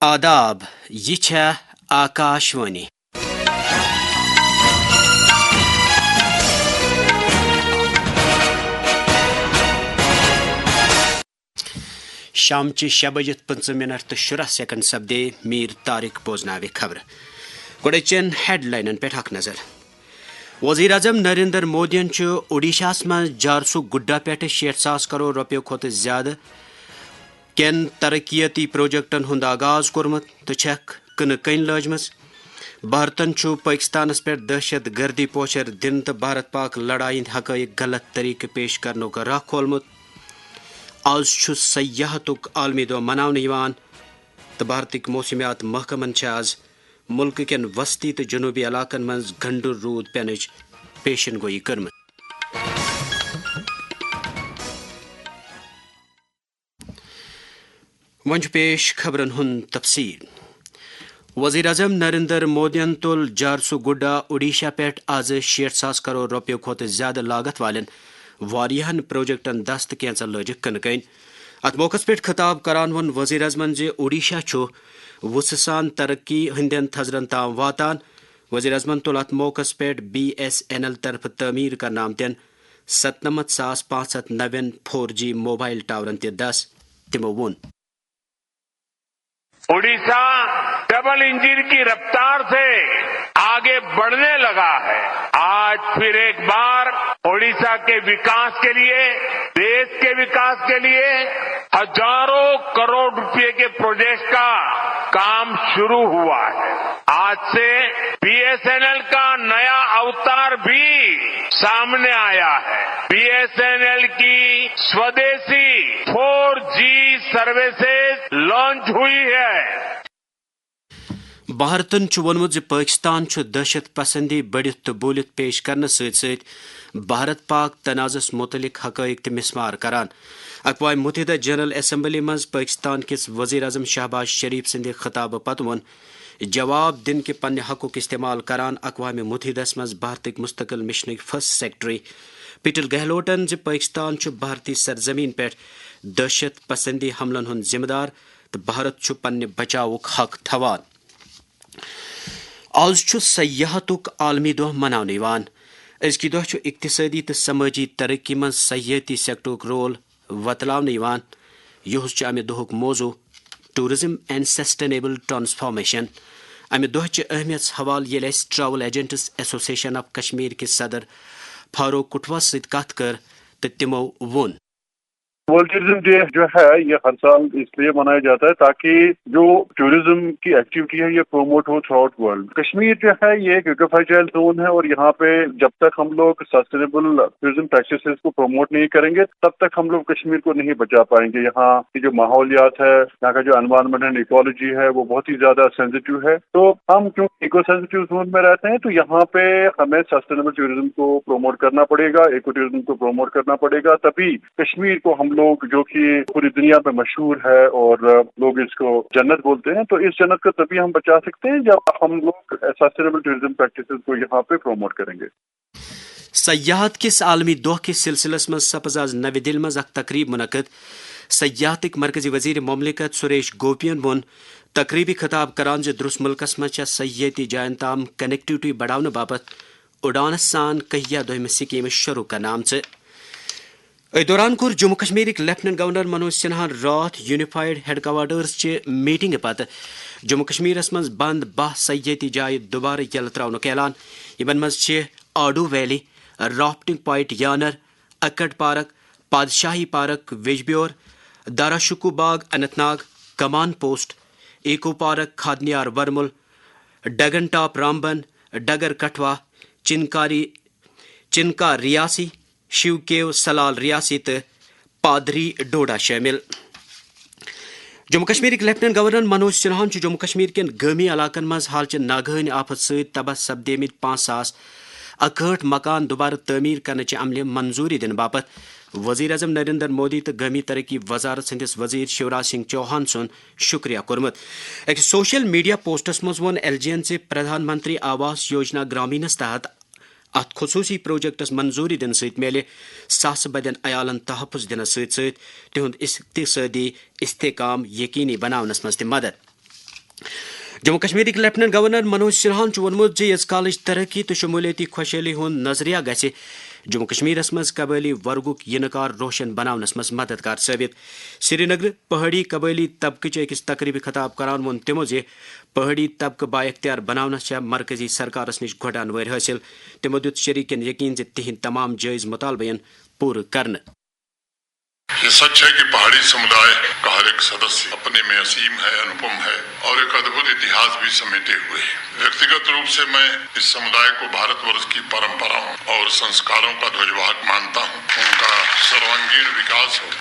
آداب یہ چھا آکاشوانی شامچہ 6:15 تو 10 سپدے میر طارق بوزناوِ خبر گوڑچین ہیڈ لائنن پہ اخ نظر وزیر اعظم نریندر مودین اوڈیشہ من جارسو گڈا پہ 60,000 کروڑ روپیو کھت زیادہ کین ترقیتی پروجیکٹن ہند آغاز کورمت تو چھک کن کن لجمز بھارتن پاکستانس پہ دہشت گردی پوچھر دن تو بھارت پاک لڑائی ہند حقائق غلط طریقہ پیش کرنو کا راہ کھولمت آز سیاحتک عالمی دہ مناونہ تو بھارتک موسمیات محکمن آز ملک کن وسطی تو جنوبی علاقن من گنڈر رود پینچ پیشن گوئی کرمت ون پیش خبرن ہند تفصیل وزیر اعظم نریندر مودین تل جارسو گڈا اوڈیشہ پہ آز 60,000 کروڑ روپیو کھت زیادہ لاگت والن واریاہن پروجیکٹن دست کینژن لجک کن کن ات موقع پہ خطاب کران ون وزیر اعظمن اوڈیشہ وسسان ترقی ہندین تھزرن تام واتان وزیر اعظمن تل ات موقع پہ BSNL طرف تعمیر کرنے آمتین 97,509 4G موبائل ٹاورن تہ دس تمو ون اڑیسہ ڈبل انجن کی رفتار سے آگے بڑھنے لگا ہے. آج پھر ایک بار اڑیسہ کے وکاس کے لیے دیش کے وکاس کے لیے ہزاروں کروڑ روپے کے پروجیکٹ کا کام شروع ہوا ہے. آج سے BSNL کا نیا اوتار بھی سامنے آیا ہے. BSNL کی سودیسی 4G سروسز لانچ ہوئی ہے. بھارتن وونمت پاکستان دہشت پسندی بڑھت تو بولت پیش کرنے ست بھارت پاک تنازعس متعلق حقائق تہ مسمار کران. اقوام متحدہ جنرل اسمبلی مز پاکستان کس وزیر اعظم شہباز شریف سند خطاب پتہ ون جواب دن کے پنہ حقک استعمال کران اقوام متحدہ مز بھارتک مستقل مشن فرسٹ سیکرٹری پیٹر گہلوٹن پاکستان بھارتی سرزمین پہ دہشت پسندی حملن ہند ذمہ دار تو بھارت پنہ بچاؤک حق تھوان. آز سیاحتک عالمی دہ مناونہ ازکہ دہ اقتصادی تو سماجی ترقی من سیاحتی سیکٹرک رول وتلاونہ یہ امہ دہک موضوع ٹورزم اینڈ سسٹینیبل ٹرانسفارمیشن. امہ دہ اہمیت حوالہ یل travel agents association of Kashmir کے صدر فاروق کٹھوا ست کت کر تو تمو ون ورلڈ ٹورزم ڈے جو ہے یہ ہر سال اس لیے منایا جاتا ہے تاکہ جو ٹورزم کی ایکٹیویٹی ہے یہ پروموٹ ہو تھرو آؤٹ ورلڈ. کشمیر جو ہے یہ ایک ایکوفرائل زون ہے اور یہاں پہ جب تک ہم لوگ سسٹینیبل ٹورزم پریکٹسز کو پروموٹ نہیں کریں گے تب تک ہم لوگ کشمیر کو نہیں بچا پائیں گے. یہاں کی جو ماحولیات ہے یہاں کا جو انوائرمنٹ اینڈ ایکولوجی ہے وہ بہت ہی زیادہ سینسیٹیو ہے. تو ہم کیوں ایکو سینسیٹیو زون میں رہتے ہیں تو یہاں پہ ہمیں سسٹینیبل ٹورزم کو پروموٹ کرنا پڑے گا, ایکو ٹورزم کو پروموٹ کرنا پڑے گا, تبھی کشمیر کو ہم لوگ جو کہ پوری دنیا میں مشہور ہے اور لوگ اس کو جنت بولتے ہیں, تو اس جنت کو تبھی ہم بچا سکتے ہیں جب ہم لوگ سسٹینیبل ٹورزم پریکٹسز کو یہاں پہ پروموٹ کریں گے. سیاحت کس عالمی دہ کس سلسلس مز سپز آز نو دل مز اخ تقریب منعقد. سیاحتک مرکزی وزیر مملکت سریش گوپین وون تقریبی خطاب کران درست ملکس مز سیاحتی جائن تام کنیکٹیوٹی بڑھاؤ باپت اڑانس سان کہیا دہم سکیم شروع کرنے آمژ. دوران کور جموں کشمیرک لیفٹنٹ گورنر منوج سنہا رات یونیفائڈ ہیڈ کوارٹرز چہ میٹنگ پتہ جموں کشمیرس مز بند 12 سیاحتی جائیں دوبارہ یل ترونک اعلان. یمن مز آڈو ویلی, رافٹنگ پوائنٹ یانر, اکڑ پارک, پادشاہی پارک ویجبیور, دارا شکو باغ Anant Nag, Kaman post, eco park Khadniyar Varmul, Dagan top Ramban, Dagar Kathua, Chanka Reasi, Shiv cave Salal Reasi تو پادری ڈوڈا شامل. جموں کشمیرک لیفٹنٹ گورنر منوج سنہا جموں کشمیر کین گامی علاقن مز حالچہ ناگہانی آفت ست تباہ سپدیمت 5,061 مکان دوبارہ تعمیر کرنے عملہ منظوری دن باپت وزیر اعظم نریندر مودی تو گامی ترقی وزارت سندس وزیر شیوراج سنگھ چوہان سن شکریہ کورمت. ایک سوشل میڈیا پوسٹس مز ون LGN پردھان منتری آواس یوجنا گرامینس تحت ات خصوصی پروجیکٹس منظوری دن ست میلے ساس بدین عیالن تحفظ دنس ست تہند اقتصادی استحکام یقینی بناونس مز تہ مدد. جموں کشمیرک لیفٹنٹ گورنر منوج سنہاہن وونمت یس کالچ ترقی تو شمولیتی خوشحالی ہند نظریہ گژھِ جموں کشمیرس مز قبائلی ورگک ینکار روشن بناونس مز مددگار ثابت. سری نگر پہاڑی قبائلی طبقہ اکس تقریبی خطاب کران وون تمو پہاڑی طبقہ با اختیار بناونس مرکزی سرکارس نش گۄڈٕ وٲرۍ حٲصِل. تمو دیُت شریکن یقین تہند تمام جائز مطالبہ پورٕ کرنہٕ. یہ سچ ہے کہ پہاڑی سمدائے کا ہر ایک سدسیہ اپنے میں عظیم ہے، انوپم ہے اور ایک ادبھت اتہاس بھی سمیٹے ہوئے ہے. ویکتیگت روپ سے میں اس سمدائے کو بھارت ورش کی پرمپراؤں اور سنسکاروں کا دھوجواہک مانتا ہوں. ان کا سروانگین وکاس ہو،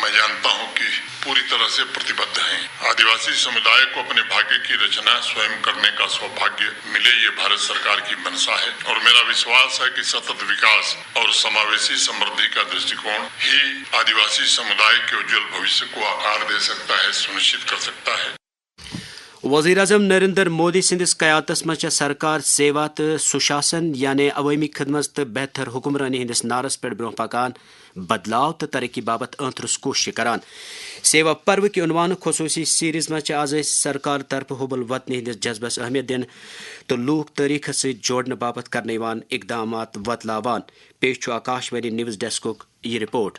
میں جانتا ہوں کہ پوری طرح سے پرتیبدھ ہیں. آدیواسی سمدائے کو اپنے بھاگیہ کی رچنا سوئم کرنے کا سوبھاگیہ ملے، یہ بھارت سرکار کی منشا ہے اور میرا وشواس ہے کہ ستت وکاس اور سماویشی سمردھی کا درشٹیکون ہی آدیواسی سمدائے کے اجول بھوشیہ کو آکار دے سکتا ہے، سنشچت کر سکتا ہے. وزیر اعظم نریندر مودی سندس قیادتس مز سرکار سیوا تو سشاسن یعنی عوامی خدمت تو بہتر حکمرانی ہندس نعرس پہ برو پکان، بدلاؤ تو ترقی بابت انترس کوشش کران. سیوا پرو کے عنوان خصوصی سیریز مز آز سرکار طرف حب الوطنی ہندس جذبس اہمیت دن تو لوک تاریخ ست جوڑنے بابت کرنے اقدامات وتلاوان. پیش آکاش وانی نیوز ڈیسک یہ رپورٹ.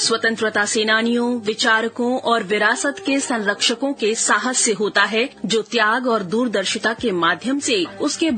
سوتنترتا سینانیوں، وچارکوں اور وراثت کے سنرکشکوں کے ساہس سے ہوتا ہے جو تیاگ اور دوردرشتا کے مادھیم سے اس کے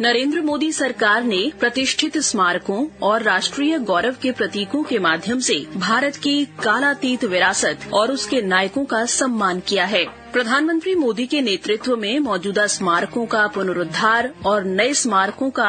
نریندر مودی سرکار نے پرتشٹھت اسمارکوں اور راشٹریہ گورو کے پرتیکوں کے مادھیم سے بھارت کی کالاتیت وراثت اور اس کے نائکوں کا سمان کیا ہے. پردھان منتری مودی کے نیترتو میں موجودہ اسمارکوں کا پنرودھار اور نئے اسمارکوں کا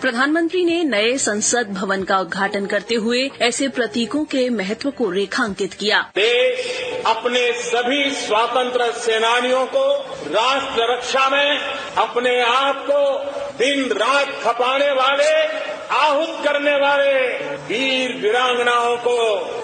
پردھان منتری نے نئے سنسد بھون کا ادگھاٹن کرتے ہوئے ایسے پرتیکوں کے مہتو کو ریکھانکت کیا. دیش اپنے سبھی سواتنتر سینانیوں کو راشٹر رکشا میں اپنے آپ کو دن رات کھپانے والے، آہت کرنے والے ویر ویرانگناؤں کو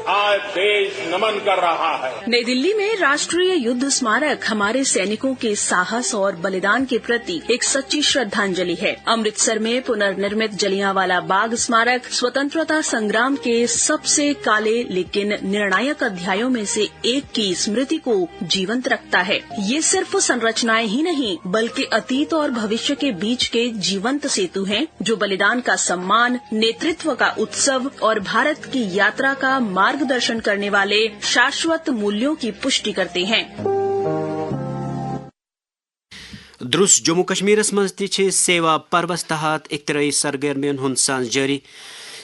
آج دیش نمن کر رہا ہے. نئی دلی میں راشٹریہ یدھ اسمارک ہمارے سینکوں کے ساہس اور بلیدان کے پرتی ایک سچی شردھانجلی ہے. امرتسر میں پنرنرمت جلیانوالا باغ اسمارک سوتنترتا سنگرام کے سب سے کالے لیکن نرنایک ادھیایوں میں سے ایک کی اسمرتی کو جیونت رکھتا ہے. یہ صرف سنرچنائیں ہی نہیں بلکہ اتیت اور بھوشیہ کے بیچ کے جیونت سیتو ہیں جو بلیدان کا سمان، نیترتو کا اتسو اور بھارت کی یاترا کا مارگ درشن کرنے والے شاشوت مولیوں کی پشٹی کرتے ہیں. درس جموں کشمیرس مز تہ سیوا پروس تحت اختراعی سرگرمیوں ہند سانز جاری.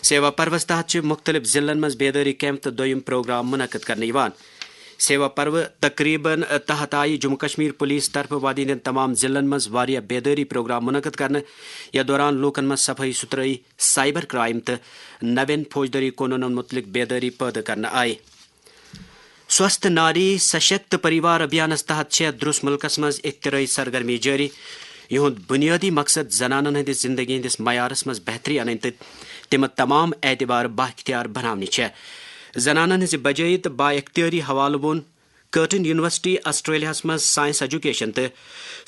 سیوا پروس تحت مختلف ضلعن مز بیداری کیمپ تو دویم پروگرام منعقد کرنے. سیوا پرو تقریباً تحت آئی جموں کشمیر پولیس طرف وادی ہند تمام ضلعن مز واریاہ بیداری پروگرام منعقد کرنے. یا دوران لوکن مز صفائی ستھرائی، سائبر کرائم تو نوین فوجداری قانون متعلق بیداری پیدا کرنے آئی. سوستھ ناری سشکت پریوار ابھیانس تحت درس ملکس مز اختراعی سرگرمی جاری. یہند بنیادی مقصد زنانن ہندس زندگی ہندس معیارس مز بہتری ان تو تم تمام اعتبار با اختیار بناونی. زنانن ہز بجائی تو با اختیاری حوالہ وون کرٹن یونیورسٹی آسٹریلیا مز سائنس ایجوکیشن تو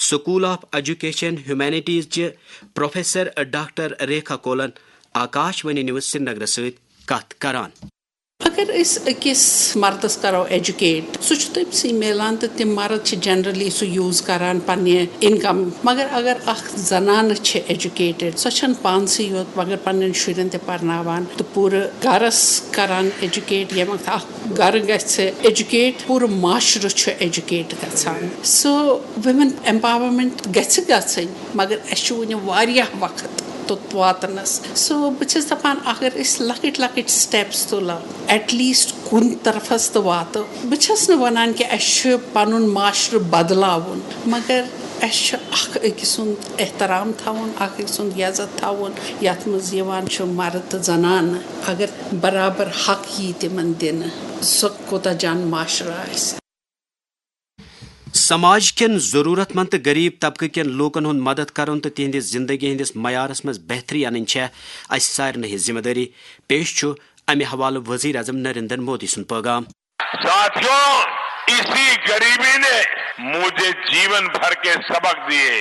سکول آف ایجوکیشن ہیومینٹیز چہ پروفیسر ڈاکٹر ریکھا کولن آکاش وانی نیوز سری نگر ست کت کران. اگر اس اکس مردس کرو ایجوکیٹ سہ تم سی ملان تو تم مرد جنرلی سہ یوز کران پنہ انکم. مگر اگر اخ زنانہ ایجوکیٹڈ سہ پانسی یوت مگر پنن شرین تہ پرناوان تو پور گرس کران ایجوکیٹ. یم اخ گر گژھِ ایجوکیٹ پور معاشرہ ایجوکیٹ گژھان. سو ویمن ایمپاورمنٹ گژھِ گژھٕنۍ مگر اس ونہ واریاہ وقت توٚت واتنس. سو بہٕ چھس دپان اگر أسۍ لۄکٕٹۍ لۄکٕٹۍ سٹیپس تُلو ایٹ لیسٹ کُن طرفس تہِ واتو. بہٕ چھس نہٕ ونان کہِ اسہِ چھُ پنُن معاشرٕ بدلاوُن مگر اسہِ چھُ اکھ أکۍ سُنٛد احترام تھاوُن، اکھ أکۍ سُنٛد عزت تھاوُن یتھ منٛز یِوان چھُ مرد تہٕ زنانہٕ. اگر برابر حق یی تِمن دِنہٕ سُہ کوٗتاہ جان معاشرٕ آسہِ. سماج کن ضرورت مند تو غریب طبقہ کن لوکن ہند مدد کرن تو تہندس زندگی ہندس معیارس مز بہتری ان اس سارے ذمہ داری. پیش چھ امہ حوالہ وزیر اعظم نریندر مودی سن پیغام. ساتھیوں، اسی غریبی نے مجھے جیون بھر کے سبق دیے.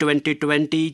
2020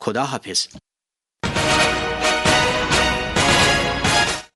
خدا حافظ.